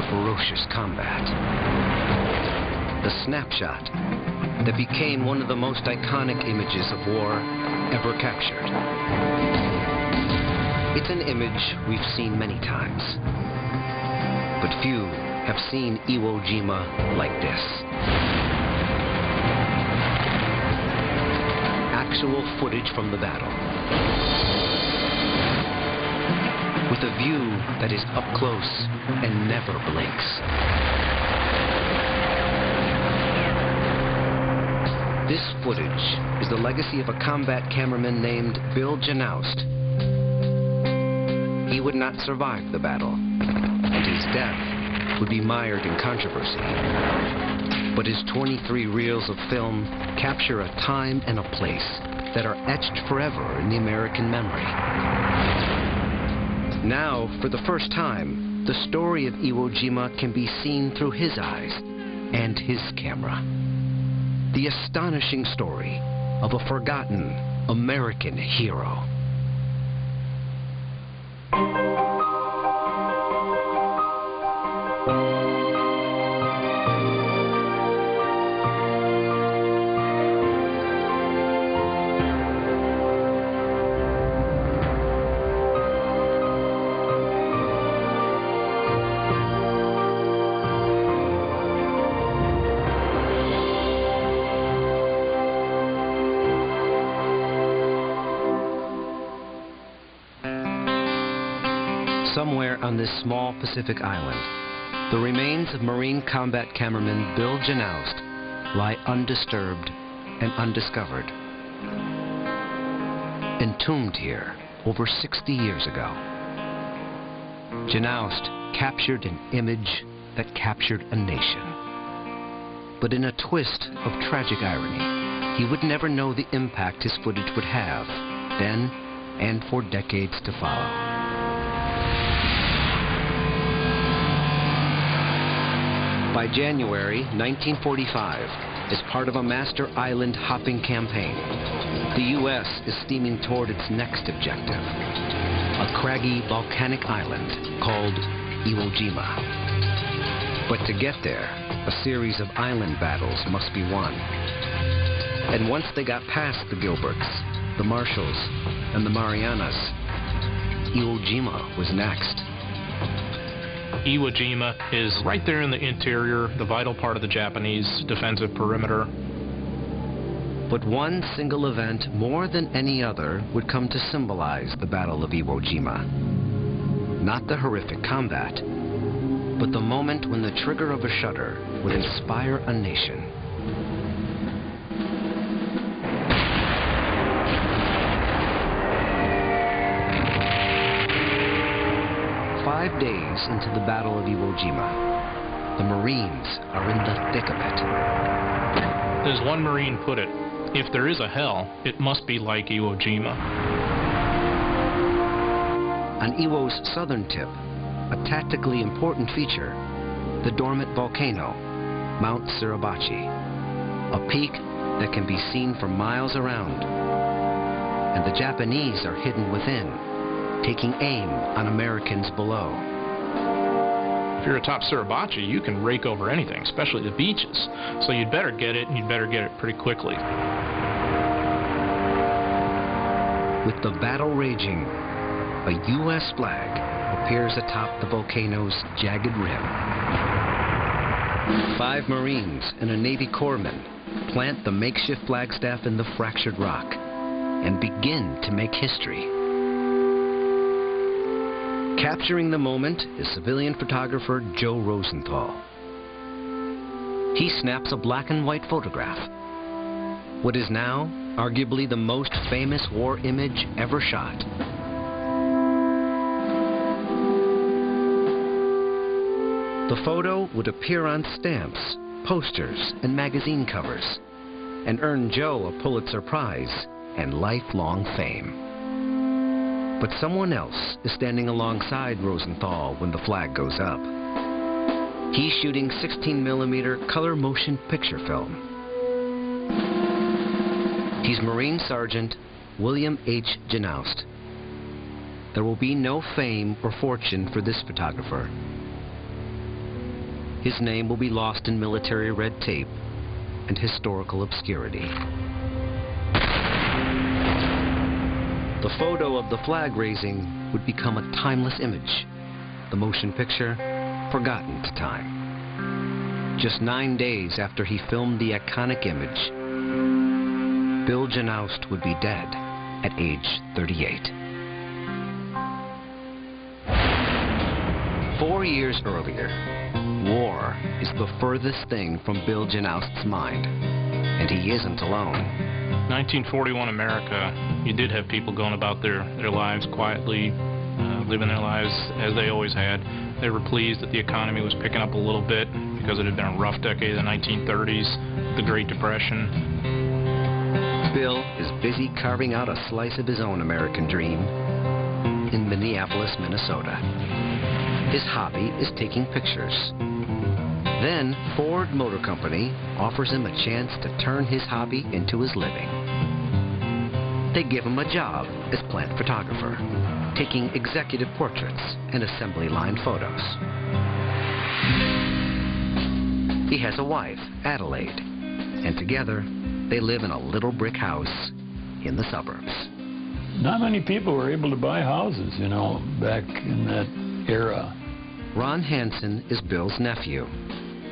ferocious combat. The snapshot that became one of the most iconic images of war ever captured. It's an image we've seen many times, but few have seen Iwo Jima like this. Actual footage from the battle, with a view that is up close and never blinks. This footage is the legacy of a combat cameraman named Bill Janoust. He would not survive the battle, and his death would be mired in controversy. But his 23 reels of film capture a time and a place that are etched forever in the American memory. Now, for the first time, the story of Iwo Jima can be seen through his eyes and his camera. The astonishing story of a forgotten American hero. Somewhere on this small Pacific island, the remains of Marine combat cameraman Bill Janoust lie undisturbed and undiscovered. Entombed here over 60 years ago, Janoust captured an image that captured a nation. But in a twist of tragic irony, he would never know the impact his footage would have then and for decades to follow. By January 1945, as part of a master island hopping campaign, the U.S. is steaming toward its next objective, a craggy volcanic island called Iwo Jima. But to get there, a series of island battles must be won. And once they got past the Gilberts, the Marshalls, and the Marianas, Iwo Jima was next. Iwo Jima is right there in the interior, the vital part of the Japanese defensive perimeter. But one single event, more than any other, would come to symbolize the Battle of Iwo Jima. Not the horrific combat, but the moment when the trigger of a shutter would inspire a nation. "5 days into the Battle of Iwo Jima, the Marines are in the thick of it." As one Marine put it, if there is a hell, it must be like Iwo Jima. On Iwo's southern tip, a tactically important feature, the dormant volcano, Mount Suribachi, a peak that can be seen for miles around. And the Japanese are hidden within, taking aim on Americans below. If you're atop Suribachi, you can rake over anything, especially the beaches. So you'd better get it, and you'd better get it pretty quickly. With the battle raging, a U.S. flag appears atop the volcano's jagged rim. 5 Marines and a Navy corpsman plant the makeshift flagstaff in the fractured rock and begin to make history. Capturing the moment is civilian photographer Joe Rosenthal. He snaps a black and white photograph. What is now arguably the most famous war image ever shot. The photo would appear on stamps, posters, and magazine covers, and earn Joe a Pulitzer Prize and lifelong fame. But someone else is standing alongside Rosenthal when the flag goes up. He's shooting 16mm color motion picture film. He's Marine Sergeant William H. Janoust. There will be no fame or fortune for this photographer. his name will be lost in military red tape and historical obscurity. The photo of the flag raising would become a timeless image, the motion picture forgotten to time. Just 9 days after he filmed the iconic image, Bill Janoust would be dead at age 38. 4 years earlier, war is the furthest thing from Bill Janoust's mind, and he isn't alone. 1941 America, you did have people going about their lives quietly, living their lives as they always had. They were pleased that the economy was picking up a little bit because it had been a rough decade, the 1930s, the Great Depression. Bill is busy carving out a slice of his own American dream in Minneapolis, Minnesota. His hobby is taking pictures. Then Ford Motor Company offers him a chance to turn his hobby into his living. They give him a job as plant photographer, taking executive portraits and assembly line photos. He has a wife, Adelaide, and together they live in a little brick house in the suburbs. Not many people were able to buy houses, you know, back in that era. Ron Hansen is Bill's nephew.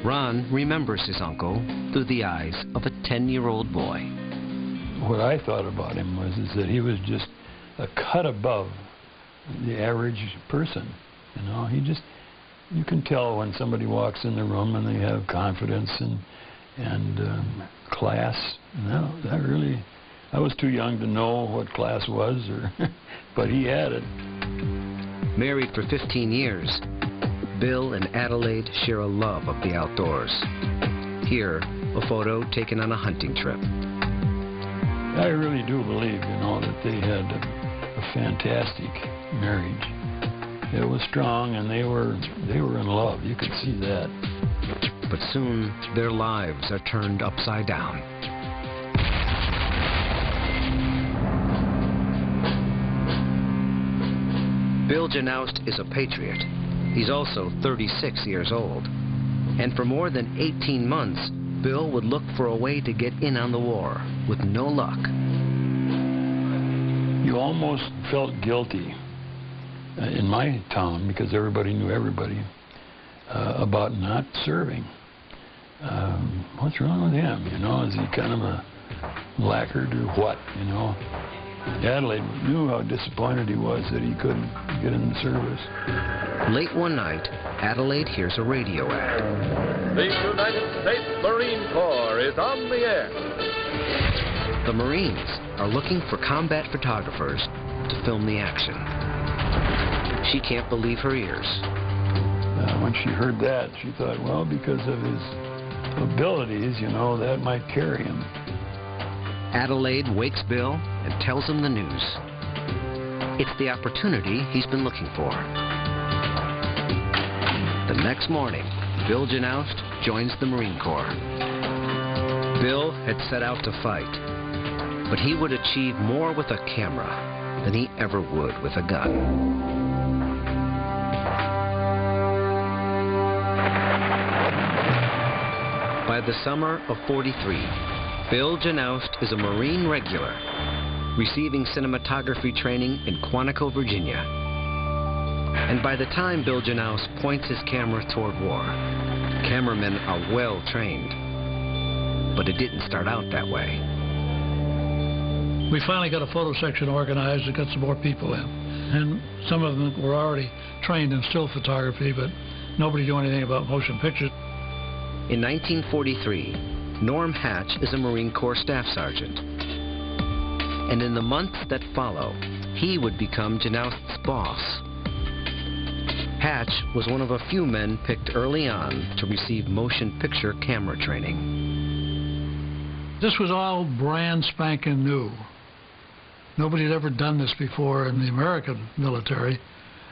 Ron remembers his uncle through the eyes of a 10-year-old boy. What I thought about him was that he was just a cut above the average person. You know, you can tell when somebody walks in the room and they have confidence and class. No, I was too young to know what class was, but he had it. Married for 15 years, Bill and Adelaide share a love of the outdoors. Here, a photo taken on a hunting trip. I really do believe, you know, that they had a fantastic marriage. It was strong, and they were in love. You could see that. But soon, their lives are turned upside down. Bill Janoust is a patriot. He's also 36 years old. And for more than 18 months, Bill would look for a way to get in on the war with no luck. You almost felt guilty in my town, because everybody knew everybody, about not serving. What's wrong with him? You know, is he kind of a lackard or what, you know? Adelaide knew how disappointed he was that he couldn't get in the service. Late one night, Adelaide hears a radio ad. The United States Marine Corps is on the air. The Marines are looking for combat photographers to film the action. She can't believe her ears. When she heard that, she thought, well, because of his abilities, you know, that might carry him. Adelaide wakes Bill and tells him the news. It's the opportunity he's been looking for. The next morning, Bill Janoust joins the Marine Corps. Bill had set out to fight, but he would achieve more with a camera than he ever would with a gun. By the summer of '43, Bill Janoust is a Marine regular, receiving cinematography training in Quantico, Virginia. And by the time Bill Janoust points his camera toward war, cameramen are well trained. But it didn't start out that way. We finally got a photo section organized and got some more people in. And some of them were already trained in still photography, but nobody knew anything about motion pictures. In 1943, Norm Hatch is a Marine Corps Staff Sergeant. And in the months that follow, he would become Janoust's boss. Hatch was one of a few men picked early on to receive motion picture camera training. This was all brand spanking new. Nobody had ever done this before in the American military,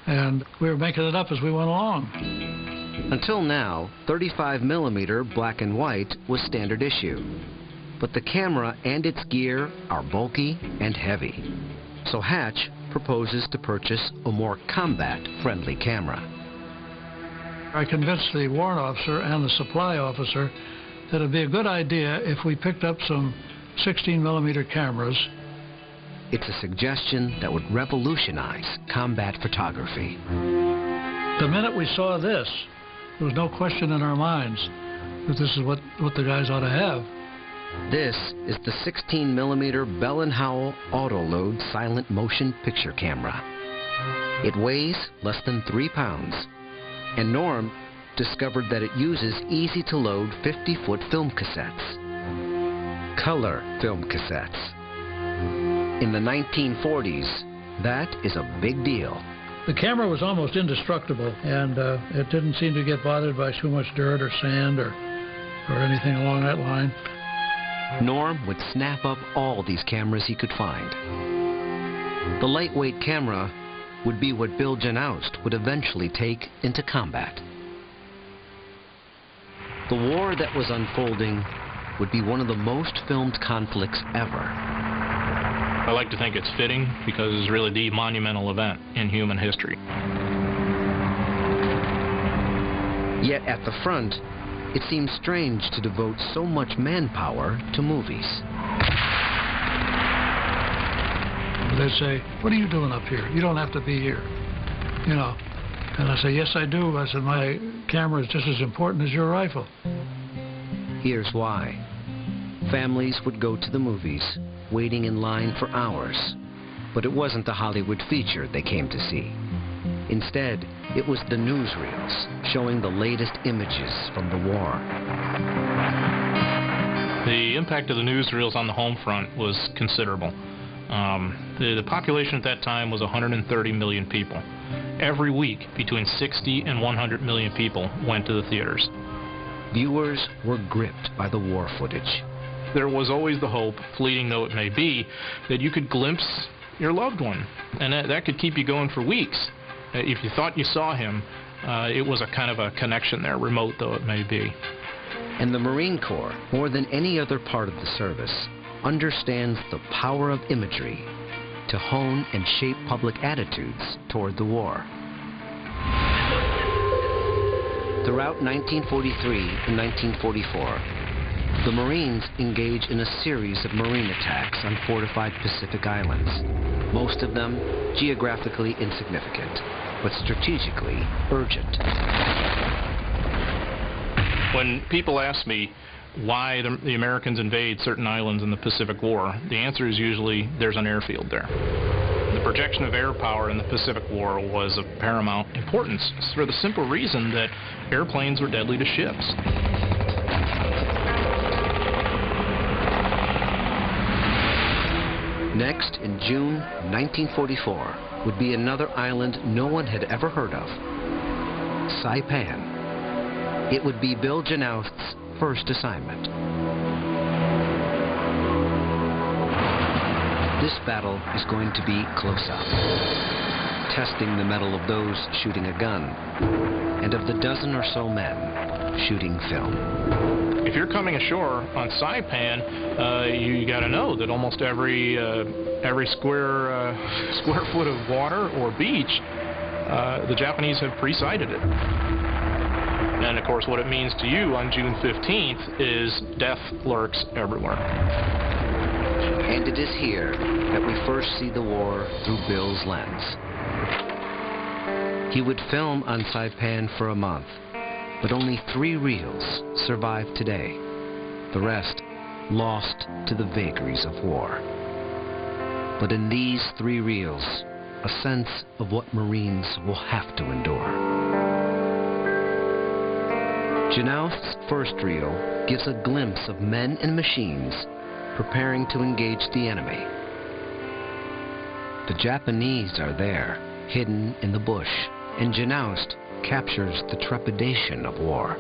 and we were making it up as we went along. Until now, 35mm black and white was standard issue. But the camera and its gear are bulky and heavy. So Hatch proposes to purchase a more combat-friendly camera. I convinced the warrant officer and the supply officer that it would be a good idea if we picked up some 16mm cameras. It's a suggestion that would revolutionize combat photography. The minute we saw this, there was no question in our minds that this is what the guys ought to have. This is the 16mm Bell & Howell Autoload silent motion picture camera. It weighs less than 3 pounds, and Norm discovered that it uses easy-to-load 50-foot film cassettes. Color film cassettes. In the 1940s, that is a big deal. The camera was almost indestructible, and it didn't seem to get bothered by too much dirt or sand or anything along that line. Norm would snap up all these cameras he could find. The lightweight camera would be what Bill Janoust would eventually take into combat. The war that was unfolding would be one of the most filmed conflicts ever. I like to think it's fitting because it's really the monumental event in human history. Yet at the front, it seems strange to devote so much manpower to movies. They'd say, "What are you doing up here? You don't have to be here." You know. And I say, "Yes, I do." I said, "My camera is just as important as your rifle." Here's why. Families would go to the movies, waiting in line for hours. But it wasn't the Hollywood feature they came to see. Instead, it was the newsreels showing the latest images from the war. The impact of the newsreels on the home front was considerable. The population at that time was 130 million people. Every week, between 60 and 100 million people went to the theaters. Viewers were gripped by the war footage. There was always the hope, fleeting though it may be, that you could glimpse your loved one, and that could keep you going for weeks. If you thought you saw him, it was a kind of a connection there, remote though it may be. And the Marine Corps, more than any other part of the service, understands the power of imagery to hone and shape public attitudes toward the war. Throughout 1943 and 1944, the Marines engage in a series of marine attacks on fortified Pacific islands, most of them geographically insignificant, but strategically urgent. When people ask me why the Americans invade certain islands in the Pacific War, the answer is usually there's an airfield there. The projection of air power in the Pacific War was of paramount importance for the simple reason that airplanes were deadly to ships. Next, in June 1944, would be another island no one had ever heard of, Saipan. It would be Bill Janoust's first assignment. This battle is going to be close up, testing the mettle of those shooting a gun, and of the dozen or so men shooting film. If you're coming ashore on Saipan, you got to know that almost every square foot of water or beach, the Japanese have pre-sighted it. And of course, what it means to you on June 15th is death lurks everywhere. And it is here that we first see the war through Bill's lens. He would film on Saipan for a month, but only 3 reels survive today. The rest lost to the vagaries of war. But in these 3 reels, a sense of what Marines will have to endure. Janoust's first reel gives a glimpse of men and machines preparing to engage the enemy. The Japanese are there, hidden in the bush, and Janoust captures the trepidation of war.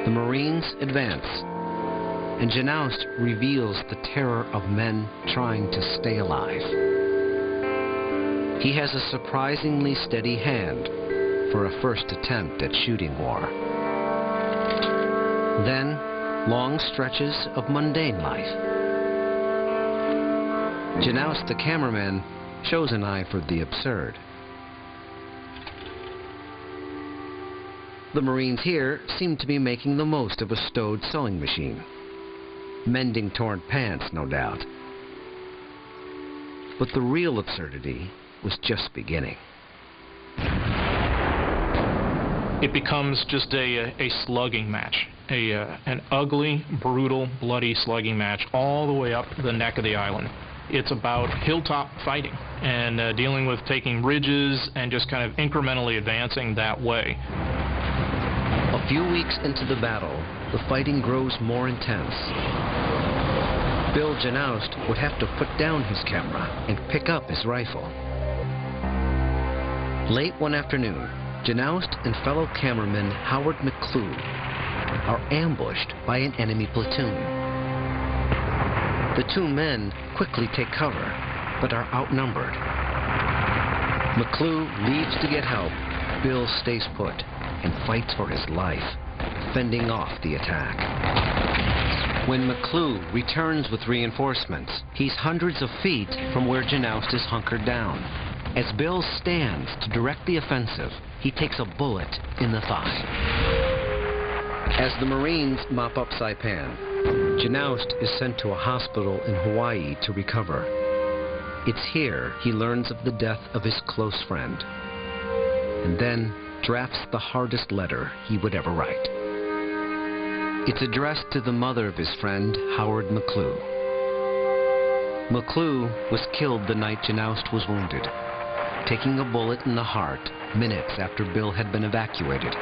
The Marines advance, and Janoust reveals the terror of men trying to stay alive. He has a surprisingly steady hand for a first attempt at shooting war. Then, long stretches of mundane life. Janoust, the cameraman, shows an eye for the absurd. The Marines here seemed to be making the most of a stowed sewing machine. Mending torn pants, no doubt. But the real absurdity was just beginning. It becomes just a slugging match, an ugly, brutal, bloody slugging match all the way up the neck of the island. It's about hilltop fighting and dealing with taking ridges and just kind of incrementally advancing that way. A few weeks into the battle, the fighting grows more intense. Bill Janoust would have to put down his camera and pick up his rifle. Late one afternoon, Janoust and fellow cameraman Howard McClue are ambushed by an enemy platoon. The two men quickly take cover, but are outnumbered. McClue leaves to get help. Bill stays put and fights for his life, fending off the attack. When McClue returns with reinforcements, he's hundreds of feet from where Janoust is hunkered down. As Bill stands to direct the offensive, he takes a bullet in the thigh. As the Marines mop up Saipan, Janoust is sent to a hospital in Hawaii to recover. It's here he learns of the death of his close friend, and then drafts the hardest letter he would ever write. It's addressed to the mother of his friend, Howard McClue. McClue was killed the night Janoust was wounded, taking a bullet in the heart minutes after Bill had been evacuated.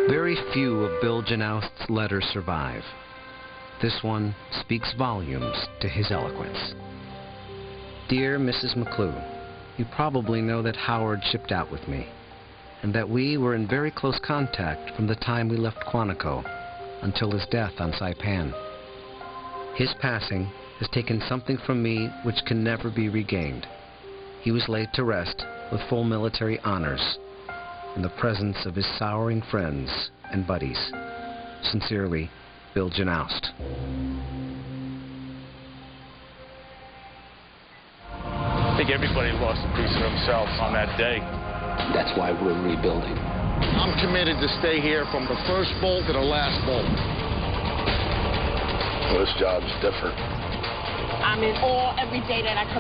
Very few of Bill Janoust's letters survive. This one speaks volumes to his eloquence. Dear Mrs. McClue, you probably know that Howard shipped out with me, and that we were in very close contact from the time we left Quantico until his death on Saipan. His passing has taken something from me which can never be regained. He was laid to rest with full military honors in the presence of his sorrowing friends and buddies. Sincerely, Bill Janoust. I think everybody lost a piece of themselves on that day. That's why we're rebuilding. I'm committed to stay here from the first bolt to the last bolt. Well, this job's different. I'm in awe every day that I come